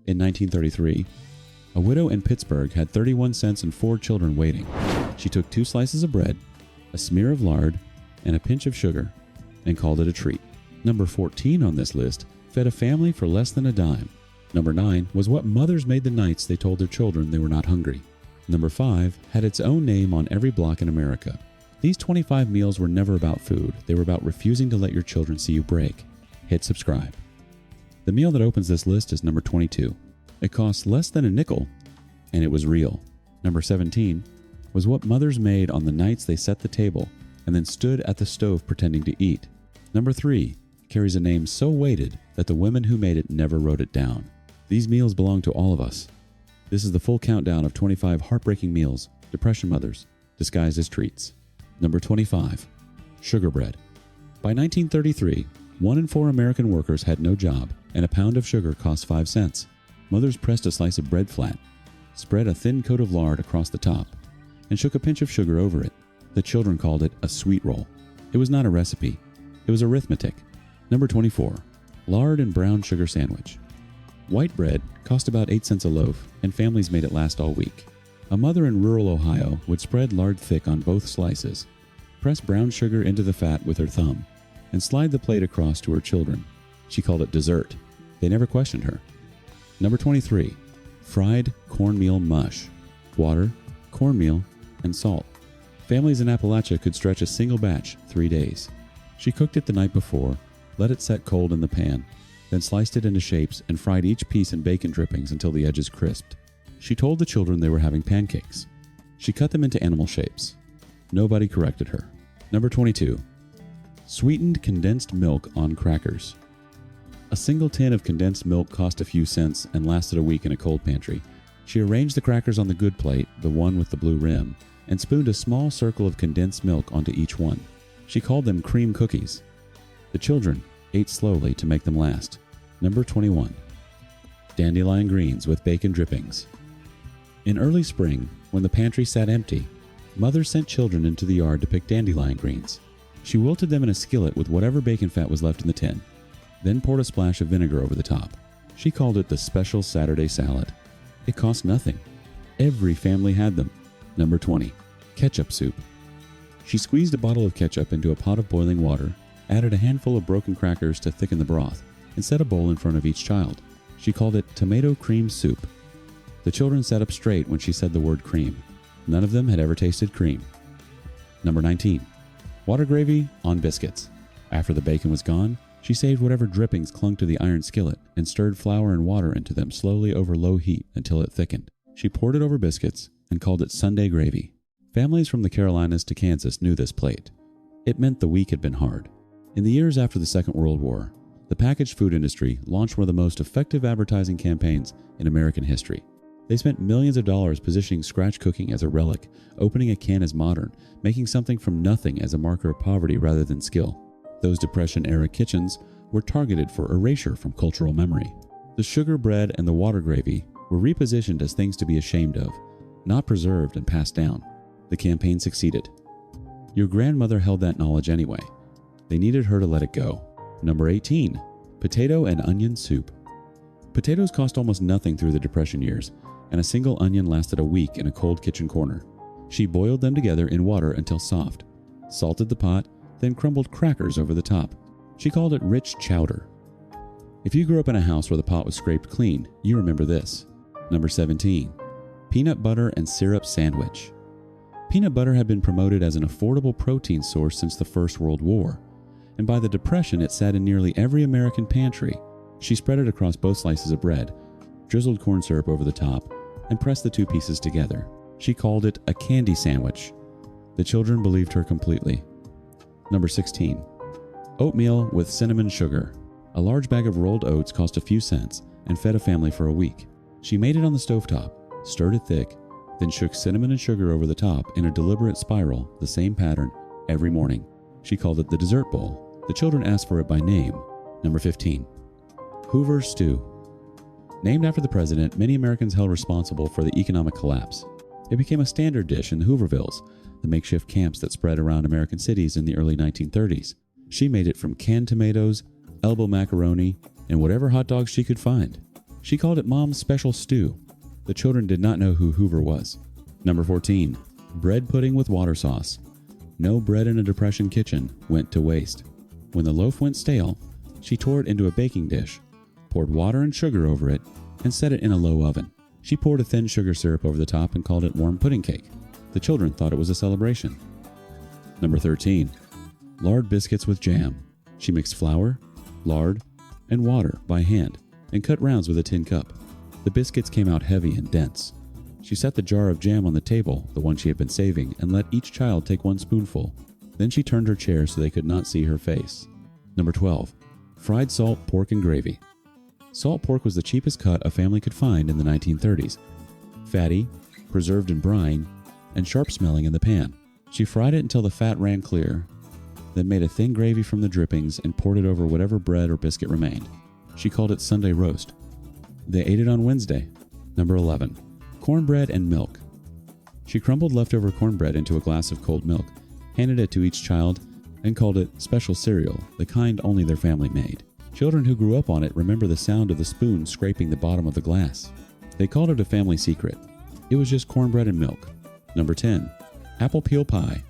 In 1933, a widow in Pittsburgh had 31 cents and 4 children waiting. She took 2 slices of bread, a smear of lard, and a pinch of sugar, and called it a treat. Number 14 on this list fed a family for less than a dime. Number 9 was what mothers made the nights they told their children they were not hungry. Number 5 had its own name on every block in America. These 25 meals were never about food. They were about refusing to let your children see you break. Hit subscribe. The meal that opens this list is number 22. It cost less than a nickel, and it was real. Number 17 was what mothers made on the nights they set the table and then stood at the stove pretending to eat. Number 3 carries a name so weighted that the women who made it never wrote it down. These meals belong to all of us. This is the full countdown of 25 heartbreaking meals, depression mothers, disguised as treats. Number 25, sugar bread. By 1933, 1 in 4 American workers had no job, and a pound of sugar cost 5 cents. Mothers pressed a slice of bread flat, spread a thin coat of lard across the top, and shook a pinch of sugar over it. The children called it a sweet roll. It was not a recipe. It was arithmetic. Number 24, lard and brown sugar sandwich. White bread cost about 8 cents a loaf, and families made it last all week. A mother in rural Ohio would spread lard thick on both slices, press brown sugar into the fat with her thumb, and slide the plate across to her children. She called it dessert. They never questioned her. Number 23, fried cornmeal mush. Water, cornmeal, and salt. Families in Appalachia could stretch a single batch 3 days. She cooked it the night before, let it set cold in the pan, then sliced it into shapes and fried each piece in bacon drippings until the edges crisped. She told the children they were having pancakes. She cut them into animal shapes. Nobody corrected her. Number 22, sweetened condensed milk on crackers. A single tin of condensed milk cost a few cents and lasted a week in a cold pantry. She arranged the crackers on the good plate, the one with the blue rim, and spooned a small circle of condensed milk onto each one. She called them cream cookies. The children ate slowly to make them last. Number 21, dandelion greens with bacon drippings. In early spring, when the pantry sat empty, mothers sent children into the yard to pick dandelion greens. She wilted them in a skillet with whatever bacon fat was left in the tin, then poured a splash of vinegar over the top. She called it the special Saturday salad. It cost nothing. Every family had them. Number 20, ketchup soup. She squeezed a bottle of ketchup into a pot of boiling water, added a handful of broken crackers to thicken the broth, and set a bowl in front of each child. She called it tomato cream soup. The children sat up straight when she said the word cream. None of them had ever tasted cream. Number 19, water gravy on biscuits. After the bacon was gone, she saved whatever drippings clung to the iron skillet and stirred flour and water into them slowly over low heat until it thickened. She poured it over biscuits and called it Sunday gravy. Families from the Carolinas to Kansas knew this plate. It meant the week had been hard. In the years after the Second World War, the packaged food industry launched one of the most effective advertising campaigns in American history. They spent millions of dollars positioning scratch cooking as a relic, opening a can as modern, making something from nothing as a marker of poverty rather than skill. Those Depression-era kitchens were targeted for erasure from cultural memory. The sugar bread and the water gravy were repositioned as things to be ashamed of, not preserved and passed down. The campaign succeeded. Your grandmother held that knowledge anyway. They needed her to let it go. Number 18, potato and onion soup. Potatoes cost almost nothing through the Depression years, and a single onion lasted a week in a cold kitchen corner. She boiled them together in water until soft, salted the pot, then crumbled crackers over the top. She called it rich chowder. If you grew up in a house where the pot was scraped clean, you remember this. Number 17, peanut butter and syrup sandwich. Peanut butter had been promoted as an affordable protein source since the First World War, and by the Depression it sat in nearly every American pantry. She spread it across both slices of bread, drizzled corn syrup over the top, and pressed the 2 pieces together. She called it a candy sandwich. The children believed her completely. Number 16, oatmeal with cinnamon sugar. A large bag of rolled oats cost a few cents and fed a family for a week. She made it on the stovetop, stirred it thick, then shook cinnamon and sugar over the top in a deliberate spiral, the same pattern, every morning. She called it the dessert bowl. The children asked for it by name. Number 15, Hoover stew. Named after the president, many Americans held responsible for the economic collapse. It became a standard dish in the Hoovervilles, the makeshift camps that spread around American cities in the early 1930s. She made it from canned tomatoes, elbow macaroni, and whatever hot dogs she could find. She called it Mom's special stew. The children did not know who Hoover was. Number 14. Bread pudding with water sauce. No bread in a Depression kitchen went to waste. When the loaf went stale, she tore it into a baking dish, poured water and sugar over it, and set it in a low oven. She poured a thin sugar syrup over the top and called it warm pudding cake. The children thought it was a celebration. Number 13. Lard biscuits with jam. She mixed flour, lard, and water by hand and cut rounds with a tin cup. The biscuits came out heavy and dense. She set the jar of jam on the table, the one she had been saving, and let each child take one spoonful. Then she turned her chair so they could not see her face. Number 12. Fried salt, pork, and gravy. Salt pork was the cheapest cut a family could find in the 1930s. Fatty, preserved in brine, and sharp-smelling in the pan. She fried it until the fat ran clear, then made a thin gravy from the drippings and poured it over whatever bread or biscuit remained. She called it Sunday roast. They ate it on Wednesday. Number 11. Cornbread and milk. She crumbled leftover cornbread into a glass of cold milk, handed it to each child, and called it special cereal, the kind only their family made. Children who grew up on it remember the sound of the spoon scraping the bottom of the glass. They called it a family secret. It was just cornbread and milk. Number 10. Apple peel pie.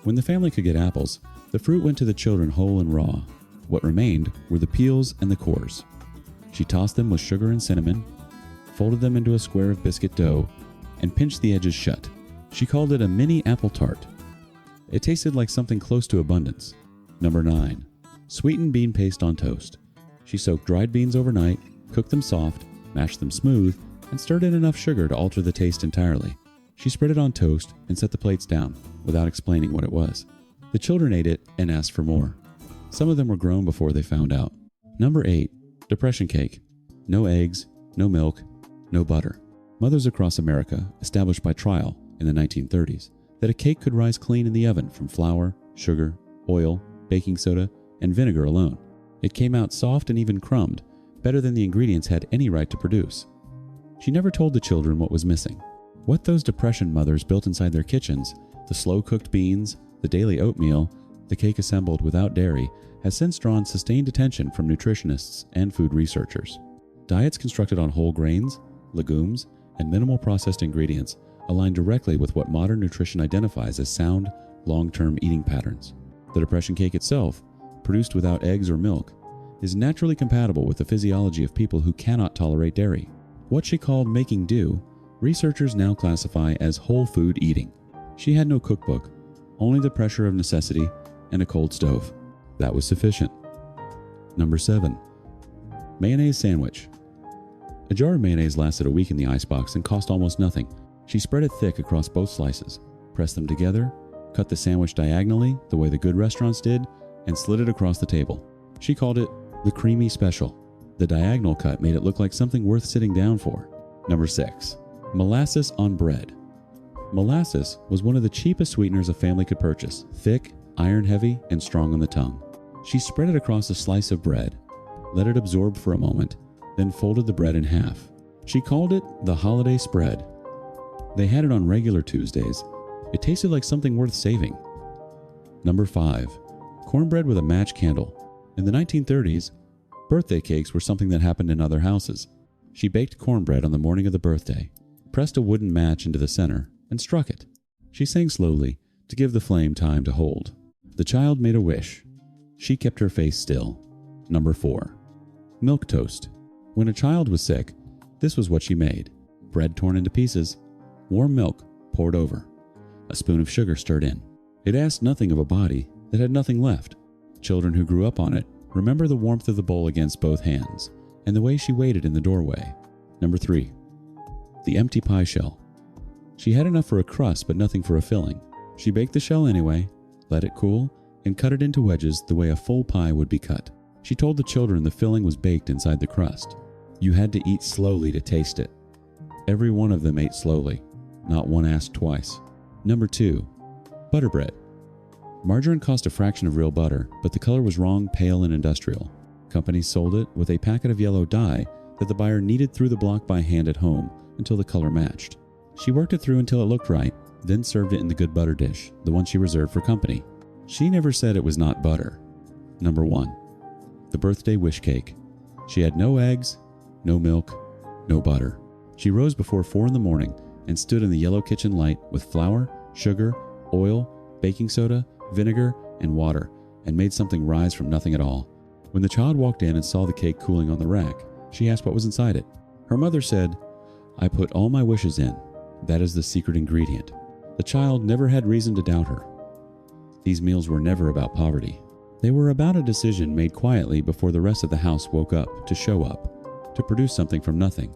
When the family could get apples, the fruit went to the children whole and raw. What remained were the peels and the cores. She tossed them with sugar and cinnamon, folded them into a square of biscuit dough, and pinched the edges shut. She called it a mini apple tart. It tasted like something close to abundance. Number 9. Sweetened bean paste on toast. She soaked dried beans overnight, cooked them soft, mashed them smooth, and stirred in enough sugar to alter the taste entirely. She spread it on toast and set the plates down, without explaining what it was. The children ate it and asked for more. Some of them were grown before they found out. Number 8. Depression cake. No eggs, no milk, no butter. Mothers across America established by trial in the 1930s that a cake could rise clean in the oven from flour, sugar, oil, baking soda, and vinegar alone. It came out soft and even crumbed, better than the ingredients had any right to produce. She never told the children what was missing. What those Depression mothers built inside their kitchens, the slow-cooked beans, the daily oatmeal, the cake assembled without dairy, has since drawn sustained attention from nutritionists and food researchers. Diets constructed on whole grains, legumes, and minimal processed ingredients align directly with what modern nutrition identifies as sound, long-term eating patterns. The Depression cake itself, produced without eggs or milk, is naturally compatible with the physiology of people who cannot tolerate dairy. What she called making do, researchers now classify as whole food eating. She had no cookbook, only the pressure of necessity and a cold stove. That was sufficient. Number 7. Mayonnaise sandwich. A jar of mayonnaise lasted a week in the icebox and cost almost nothing. She spread it thick across both slices, pressed them together, cut the sandwich diagonally the way the good restaurants did, and slid it across the table. She called it the creamy special. The diagonal cut made it look like something worth sitting down for. Number 6. Molasses on bread. Molasses was one of the cheapest sweeteners a family could purchase, thick, iron-heavy, and strong on the tongue. She spread it across a slice of bread, let it absorb for a moment, then folded the bread in half. She called it the holiday spread. They had it on regular Tuesdays. It tasted like something worth saving. Number 5. Cornbread with a match candle. In the 1930s, birthday cakes were something that happened in other houses. She baked cornbread on the morning of the birthday, pressed a wooden match into the center, and struck it. She sang slowly to give the flame time to hold. The child made a wish. She kept her face still. Number 4. Milk toast. When a child was sick, this was what she made. Bread torn into pieces, warm milk poured over, a spoon of sugar stirred in. It asked nothing of a body that had nothing left. Children who grew up on it remember the warmth of the bowl against both hands and the way she waited in the doorway. Number 3. The empty pie shell. She had enough for a crust but nothing for a filling. She baked the shell anyway, let it cool, and cut it into wedges the way a full pie would be cut. She told the children the filling was baked inside the crust. You had to eat slowly to taste it. Every one of them ate slowly. Not one asked twice. Number 2. Butter bread. Margarine cost a fraction of real butter, but the color was wrong, pale, and industrial. Companies sold it with a packet of yellow dye that the buyer kneaded through the block by hand at home until the color matched. She worked it through until it looked right, then served it in the good butter dish, the one she reserved for company. She never said it was not butter. Number 1. The birthday wish cake. She had no eggs, no milk, No butter. She rose before 4 in the morning and stood in the yellow kitchen light with flour, sugar, oil, baking soda, vinegar, and water, and made something rise from nothing at all. When the child walked in and saw the cake cooling on the rack, she asked what was inside it. Her mother said, "I put all my wishes in. That is the secret ingredient." The child never had reason to doubt her. These meals were never about poverty. They were about a decision made quietly before the rest of the house woke up to show up, to produce something from nothing,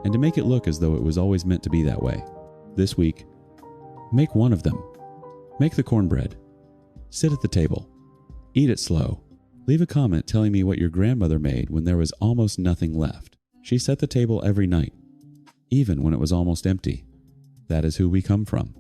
and to make it look as though it was always meant to be that way. This week, make one of them. Make the cornbread. Sit at the table. Eat it slow. Leave a comment telling me what your grandmother made when there was almost nothing left. She set the table every night, even when it was almost empty. That is who we come from.